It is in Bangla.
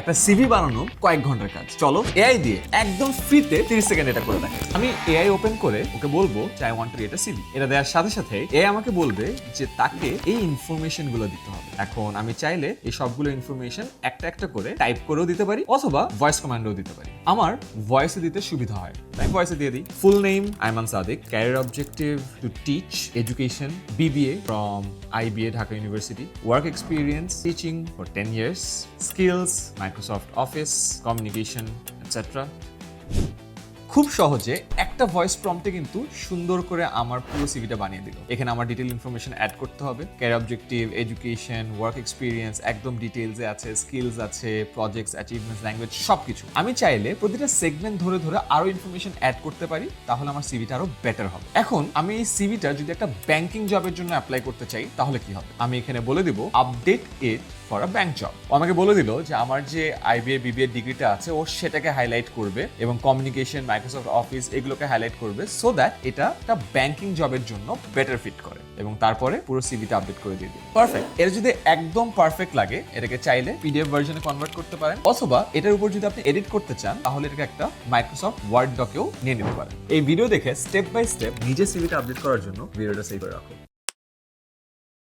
একটা সিভি বানানো কয়েক ঘন্টার কাজ। চলো এআই দিয়ে একদম ফ্রিতে 30 সেকেন্ড এটা করে দেখাই। আমি এআই ওপেন করে ওকে বলবো যে I want to create a CV. এটা দেওয়ার সাথে সাথে এআই আমাকে বলবে যে তাকে এই ইনফরমেশন গুলো দিতে হবে। এখন আমি চাইলে এই সবগুলো ইনফরমেশন একটা একটা করে টাইপ করেও দিতে পারি অথবা ভয়েস কমান্ডও দিতে পারি। আমার ভয়েসে দিতে সুবিধা হয় তাই ভয়েসে দিয়ে দিই। Full name Aiman Sadiq, career objective to teach education, BBA from IBA Dhaka University, work experience teaching for 10 years, skills Microsoft Office, communication, etc. খুব সহজে একটা ভয়েস প্রম্পটে কিন্তু সুন্দর করে আমার পুরো সিভিটা বানিয়ে দিল। এখানে আমার ডিটেইল ইনফরমেশন অ্যাড করতে হবে, career objective, education, work experience একদম ডিটেইলসে আছে, স্কিলস আছে, প্রজেক্টস, অ্যাচিভমেন্টস, ল্যাঙ্গুয়েজ সবকিছু। আমি চাইলে প্রতিটা সেগমেন্ট ধরে ধরে আরো ইনফরমেশন অ্যাড করতে পারি, তাহলে আমার সিভিটা আরো বেটার হবে। এখন আমি এই সিভিটা যদি একটা ব্যাংকিং জবের জন্য অ্যাপ্লাই করতে চাই তাহলে কি হবে? আমি এখানে বলে দিব update it for a bank job. ও আমাকে বলে দিল যে আমার যে IBA BBA ডিগ্রিটা আছে ও সেটাকে হাইলাইট করবে এবং কমিউনিকেশন, মাইক্রোসফট অফিস এগুলোকে হাইলাইট করবে সো দ্যাট এটা একটা ব্যাংকিং জবের জন্য বেটার ফিট করে এবং তারপরে পুরো সিভিটা আপডেট করে দিয়ে দিবে। পারফেক্ট। এটা যদি একদম পারফেক্ট লাগে এটাকে চাইলে PDF ভার্শনে কনভার্ট করতে পারেন অথবা এটার উপর যদি আপনি এডিট করতে চান তাহলে এটাকে একটা মাইক্রোসফট ওয়ার্ড ডকেও নিয়ে নিতে পারেন। এই ভিডিও দেখে স্টেপ বাই স্টেপ নিজের সিভিটা আপডেট করার জন্য ভিডিওটা সেভ করে রাখুন।